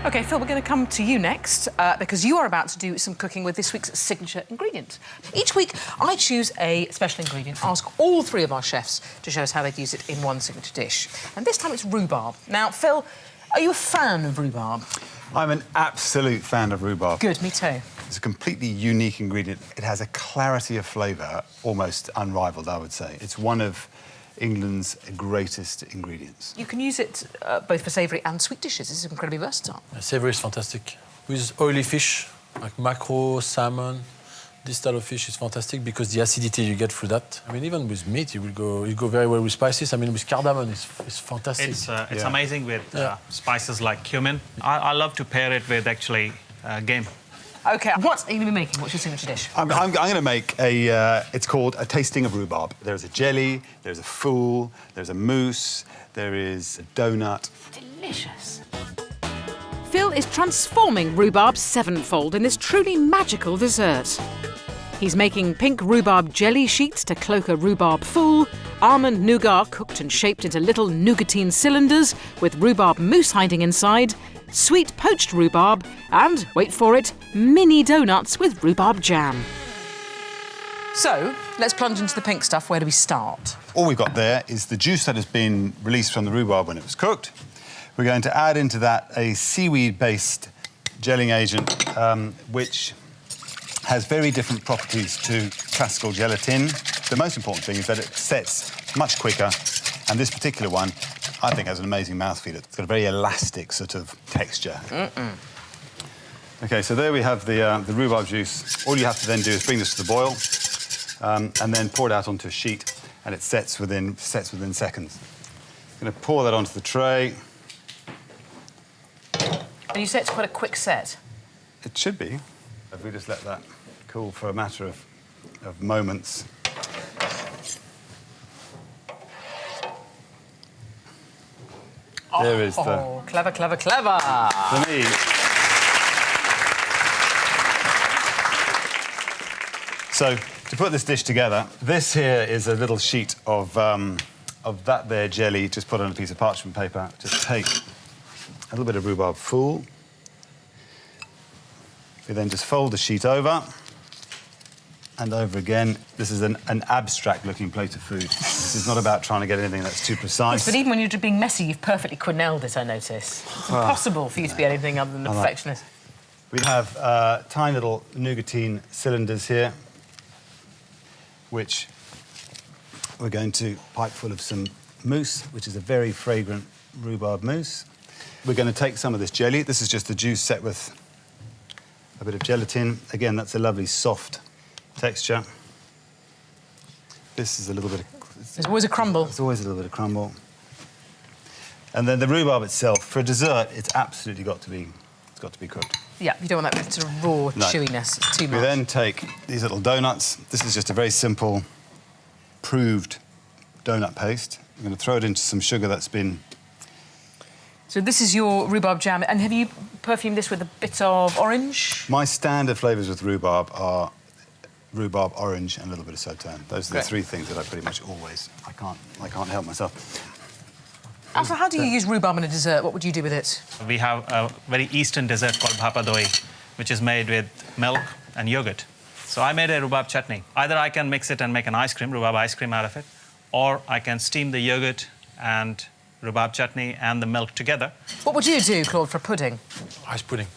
OK, Phil, we're going to come to you next because you are about to do some cooking with this week's signature ingredient. Each week, I choose a special ingredient, ask all three of our chefs to show us how they'd use it in one signature dish. And this time it's rhubarb. Now, Phil, are you a fan of rhubarb? I'm an absolute fan of rhubarb. Good, me too. It's a completely unique ingredient. It has a clarity of flavour almost unrivalled, I would say. It's one of England's greatest ingredients. You can use it both for savoury and sweet dishes. It's incredibly versatile. Savoury is fantastic. With oily fish, like mackerel, salmon, this style of fish is fantastic because the acidity you get through that. I mean, even with meat, you go very well with spices. I mean, with cardamom, it's fantastic. It's amazing with spices like cumin. I love to pair it with, actually, game. OK, what are you going to be making? What's your signature dish? I'm going to make a... it's called a tasting of rhubarb. There's a jelly, there's a fool, there's a mousse, there is a donut. Delicious. Phil is transforming rhubarb sevenfold in this truly magical dessert. He's making pink rhubarb jelly sheets to cloak a rhubarb fool, almond nougat cooked and shaped into little nougatine cylinders with rhubarb mousse hiding inside, sweet poached rhubarb, and, wait for it, mini donuts with rhubarb jam. So, let's plunge into the pink stuff. Where do we start? All we've got there is the juice that has been released from the rhubarb when it was cooked. We're going to add into that a seaweed-based gelling agent, which has very different properties to classical gelatin. The most important thing is that it sets much quicker, and this particular one, I think, has an amazing mouthfeel. It's got a very elastic sort of texture. OK, so there we have the rhubarb juice. All you have to then do is bring this to the boil and then pour it out onto a sheet, and it sets within seconds. I'm going to pour that onto the tray. And you say it's quite a quick set? It should be. If we just let that cool for a matter of moments. There is the... Oh, clever, clever, clever! For me... So, to put this dish together, this here is a little sheet of that there jelly, just put on a piece of parchment paper. Just take a little bit of rhubarb fool. We then just fold the sheet over and over again. This is an abstract-looking plate of food. This is not about trying to get anything that's too precise. Yes, but even when you're being messy, you've perfectly quenelled it, I notice. It's impossible for you to be anything other than a perfectionist. We have tiny little nougatine cylinders here, which we're going to pipe full of some mousse, which is a very fragrant rhubarb mousse. We're going to take some of this jelly. This is just the juice set with a bit of gelatin. Again, that's a lovely soft texture. This is a little bit of... There's always a crumble. There's always a little bit of crumble. And then the rhubarb itself, for a dessert, it's absolutely got to be cooked. Yeah, you don't want that sort of raw chewiness. It's too much. We then take these little donuts. This is just a very simple, proved donut paste. I'm going to throw it into some sugar that's been... So this is your rhubarb jam, and have you perfumed this with a bit of orange? My standard flavours with rhubarb are rhubarb, orange, and a little bit of sauterne. Those are the three things that I pretty much always... I can't help myself. Atul, how do you use rhubarb in a dessert? What would you do with it? We have a very Eastern dessert called bhapadoi, which is made with milk and yogurt. So I made a rhubarb chutney. Either I can mix it and make an ice cream, rhubarb ice cream out of it, or I can steam the yogurt and rhubarb chutney and the milk together. What would you do, Claude, for pudding? Rice pudding.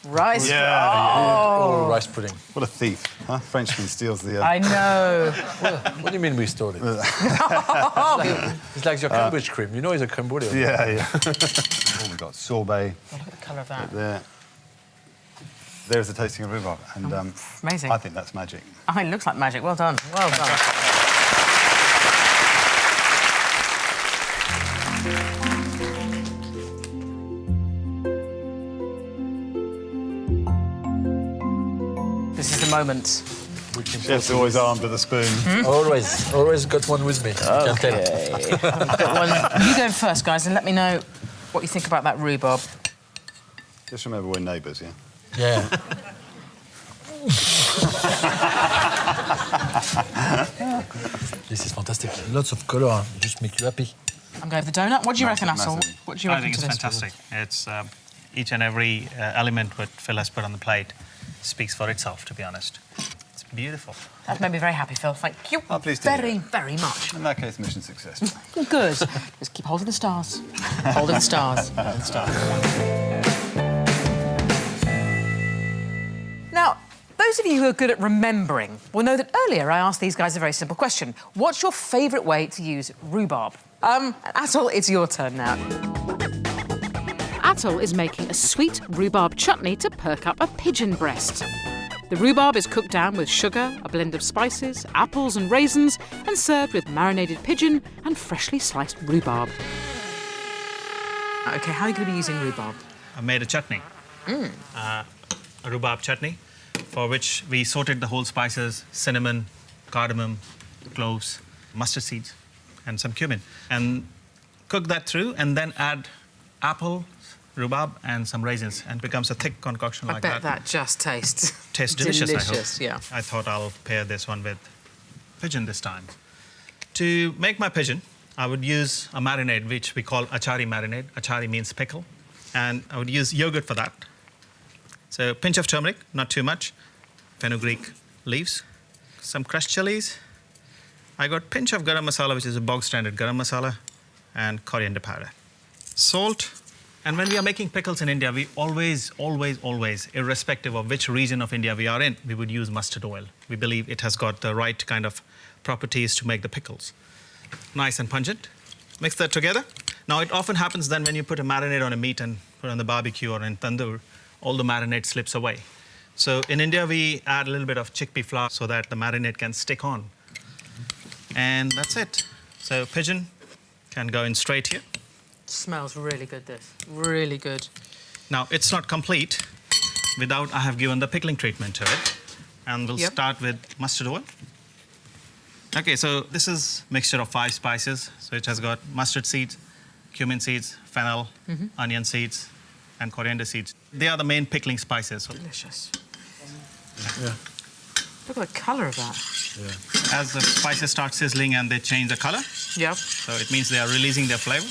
Rice? Oh, rice pudding. What a thief, huh? Frenchman steals the... I know. Well, what do you mean we stole it? It's like your Cambridge cream. You know it's a creme brulee. Yeah. Oh, we've got sorbet. Oh, look at the colour of that. There. There's the tasting of rhubarb. And amazing. I think that's magic. Oh, it looks like magic. Well done. Well done. This is the moment. Chef's always armed with a spoon. Always got one with me. OK. You go first, guys, and let me know what you think about that rhubarb. Just remember we're neighbours, yeah? Yeah. This is fantastic. Lots of colour, just make you happy. I'm going for the donut. What do you reckon, Atul? What do you reckon? I think it's fantastic. It's each and every element what Phil has put on the plate speaks for itself, to be honest. It's beautiful. That's made me very happy, Phil. Thank you pleased to hear very, it. very much. In that case, mission successful. Good. Just keep holding the stars. Holding the stars. Holding the stars. Now, those of you who are good at remembering will know that earlier I asked these guys a very simple question. What's your favourite way to use rhubarb? Atul, it's your turn now. Atul is making a sweet rhubarb chutney to perk up a pigeon breast. The rhubarb is cooked down with sugar, a blend of spices, apples and raisins, and served with marinated pigeon and freshly sliced rhubarb. OK, how are you going to be using rhubarb? I made a chutney, a rhubarb chutney, for which we sorted the whole spices, cinnamon, cardamom, cloves, mustard seeds, and some cumin, and cook that through, and then add apple, rhubarb, and some raisins, and it becomes a thick concoction like that. I bet that just tastes Delicious, delicious, I hope. yeah. I thought I'll pair this one with pigeon this time. To make my pigeon, I would use a marinade, which we call achari marinade. Achari means pickle. And I would use yogurt for that. So a pinch of turmeric, not too much, fenugreek leaves, some crushed chilies. I got a pinch of garam masala, which is a bog standard garam masala, and coriander powder. Salt. And when we are making pickles in India, we always, irrespective of which region of India we are in, we would use mustard oil. We believe it has got the right kind of properties to make the pickles. Nice and pungent. Mix that together. Now, it often happens then when you put a marinade on a meat and put it on the barbecue or in tandoor, all the marinade slips away. So in India, we add a little bit of chickpea flour so that the marinade can stick on. And that's it. So pigeon can go in straight here. Smells really good, this. Really good. Now, it's not complete without I have given the pickling treatment to it. And we'll start with mustard oil. OK, so this is a mixture of 5 spices. So it has got mustard seeds, cumin seeds, fennel, onion seeds, and coriander seeds. They are the main pickling spices. Delicious. Yeah. Look at the colour of that. Yeah. As the spices start sizzling and they change the colour, Yep. so it means they are releasing their flavour,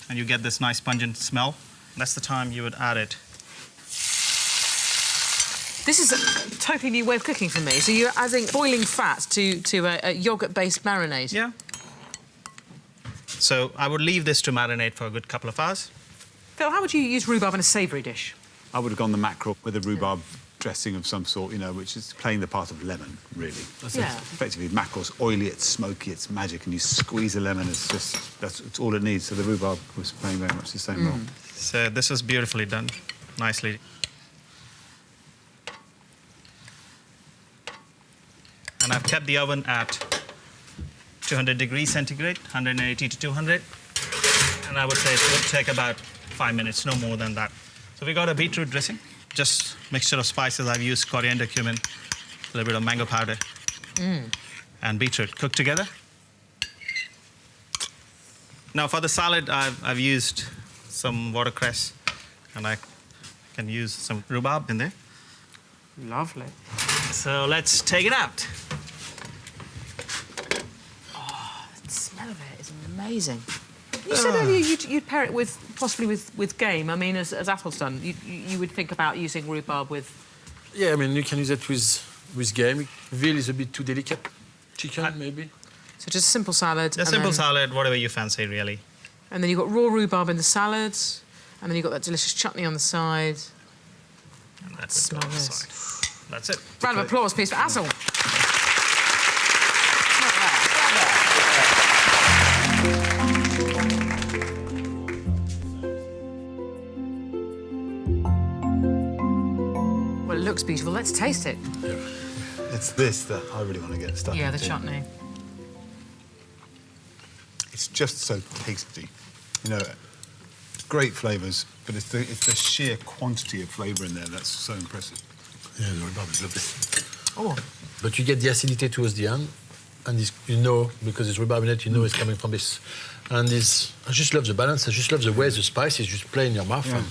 and you get this nice pungent smell. That's the time you would add it. This is a totally new way of cooking for me. So you're adding boiling fat to a yoghurt-based marinade? Yeah. So I would leave this to marinate for a good couple of hours. Phil, how would you use rhubarb in a savoury dish? I would have gone the mackerel with a rhubarb dressing of some sort, you know, which is playing the part of lemon, really. Yeah. Effectively, mackerel's oily, it's smoky, it's magic, and you squeeze a lemon, it's all it needs. So the rhubarb was playing very much the same role. So this is beautifully done, nicely. And I've kept the oven at 200 degrees centigrade, 180 to 200. And I would say it would take about 5 minutes, no more than that. So we got a beetroot dressing, just mixture of spices. I've used coriander, cumin, a little bit of mango powder, and beetroot cooked together. Now for the salad, I've used some watercress, and I can use some rhubarb in there. Lovely. So let's take it out. Oh, the smell of it is amazing. You said earlier you'd pair it with, possibly with game. I mean, as Atul's done, you would think about using rhubarb with... Yeah, I mean, you can use it with game. Veal is a bit too delicate. Chicken, maybe. So just a simple salad. A simple salad, whatever you fancy, really. And then you've got raw rhubarb in the salad, and then you've got that delicious chutney on the side. And that Smell would go on the this. side. That's it. Round of applause, please, for Atul. Well, it looks beautiful. Let's taste it. It's this that I really want to get stuck Yeah, the into. chutney. It's just so tasty. You know, great flavours, but it's the sheer quantity of flavour in there that's so impressive. Yeah, the rhubarb is lovely. Oh, But you get the acidity towards the end, and this, you know, because it's rhubarb in it, you know it's coming from this. And this, I just love the balance. I just love the way the spices just play in your mouth. Yeah. And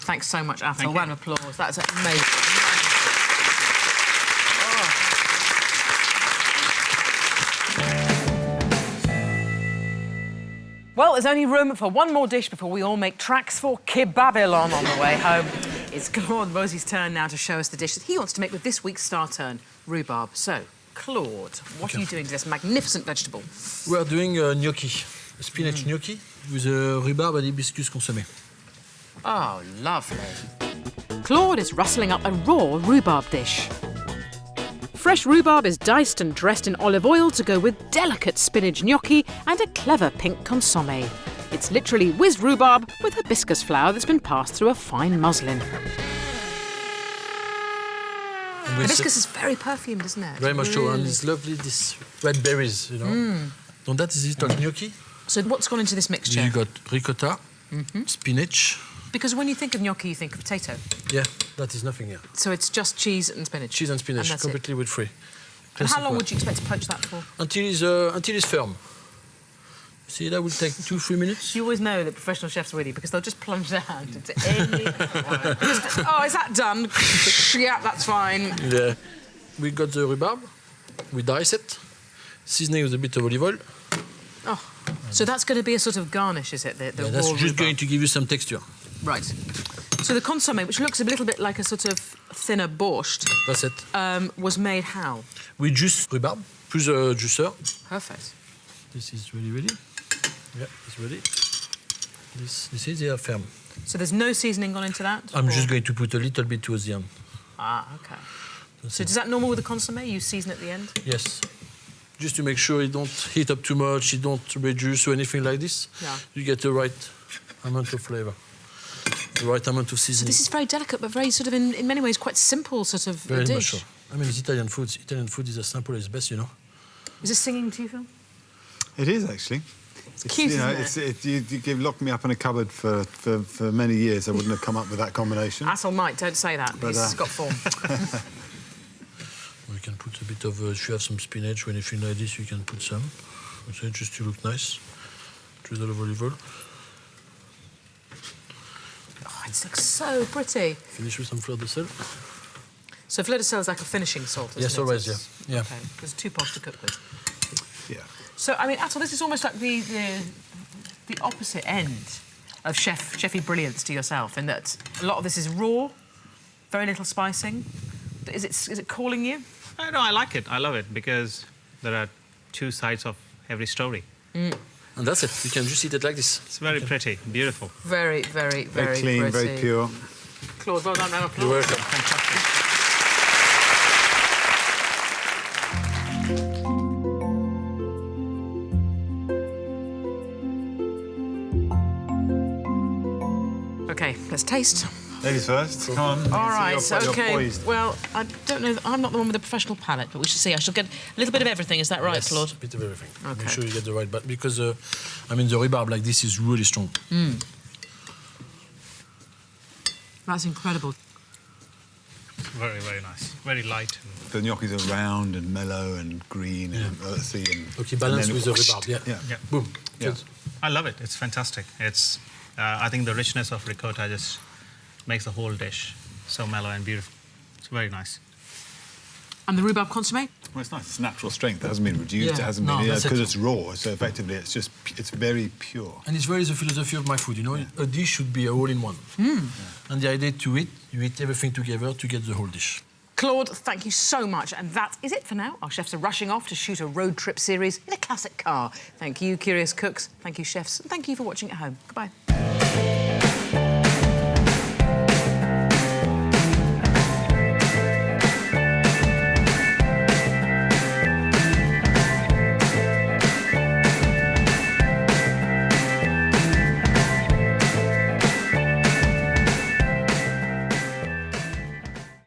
thanks so much, Atul. Thank you. Round of applause. That's amazing. Well, there's only room for one more dish before we all make tracks for Kebabilon on the way home. It's Claude and Bosi's turn now to show us the dish that he wants to make with this week's star turn, rhubarb. So, Claude, what are you doing to this magnificent vegetable? We are doing gnocchi, a spinach gnocchi with rhubarb and hibiscus consommé. Oh, lovely. Claude is rustling up a raw rhubarb dish. Fresh rhubarb is diced and dressed in olive oil to go with delicate spinach gnocchi and a clever pink consomme. It's literally whizzed rhubarb with hibiscus flower that's been passed through a fine muslin. Hibiscus is very perfumed, isn't it? Very much so, and it's lovely, these red berries, you know. So that is it on gnocchi. So what's gone into this mixture? You got ricotta, spinach. Because when you think of gnocchi, you think of potato. Yeah, that is nothing here. So it's just cheese and spinach? Cheese and spinach, that's completely wheat-free. And how long would you expect to poach that for? Until it's firm. See, that will take 2-3 minutes. You always know that professional chefs are with you because they'll just plunge their hand into any... oh, is that done? Yeah, that's fine. Yeah. We got the rhubarb. We dice it. Seasoning with a bit of olive oil. Oh, so that's going to be a sort of garnish, is it? The Yeah, that's raw just rhubarb. going to give you some texture. Right. So the consomme, which looks a little bit like a sort of thinner borscht, That's it. was made how? We juice rhubarb, plus juicer. Perfect. This is ready. Yeah, it's ready. This is here firm. So there's no seasoning gone into that? I'm or- just going to put a little bit towards the end. Ah, OK. That's So it. is that normal with the consomme? You season at the end? Yes. Just to make sure it don't heat up too much, it don't reduce or anything like this. Yeah. You get the right amount of flavor, the right amount of So seasoning. this is very delicate, but very sort of, in many ways, quite simple sort of very dish. much so. I mean, it's Italian food. Italian food is as simple as best, you know. Is this singing to you, Phil? It is, actually. It's cute, you know, isn't you locked me up in a cupboard for many years. I wouldn't have come up with that combination. Atul might, don't say that. But, He's got form. We can put a bit of, if you have some spinach or anything like this, you can put some. So just to look nice. Drizzle of olive oil. Oh, it looks so pretty. Finish with some fleur de sel. So fleur de sel is like a finishing salt, isn't Yes, it? always, It's- yeah. OK, there's too posh to cook with. Yeah. So, I mean, Atul, this is almost like the opposite end of chefy brilliance to yourself, in that a lot of this is raw, very little spicing. Is it calling you? No, I like it. I love it because there are two sides of every story. And that's it. You can just eat it like this. It's very pretty, beautiful. Very, very, very, Very clean, pretty. very pure. Claude, well done. Round of applause. You're welcome. OK, let's taste. Ladies first. Come on. All right, You're OK. poised. Well, I don't know. I'm not the one with a professional palate, but we shall see. I shall get a little bit of everything. Is that right, Yes, Claude? a bit of everything. Okay. Make sure you get the right, but because I mean the rhubarb like this is really strong. That's incredible. Very, very nice. Very light. The gnocchis are round and mellow and green and earthy and... Okay, balance and then with the rhubarb. Yeah. Yeah. Yeah. Boom. Yeah. Good. I love it. It's fantastic. It's, I think the richness of ricotta just makes the whole dish so mellow and beautiful. It's very nice. And the rhubarb consomme? Well, it's nice. It's natural strength. It hasn't been reduced. Yeah. It hasn't No, been... that's Because it. it's raw, so effectively it's just... It's very pure. And it's very the philosophy of my food, you know. A dish should be all in one. And the idea to eat, you eat everything together to get the whole dish. Claude, thank you so much. And that is it for now. Our chefs are rushing off to shoot a road trip series in a classic car. Thank you, curious cooks. Thank you, chefs. And thank you for watching at home. Goodbye.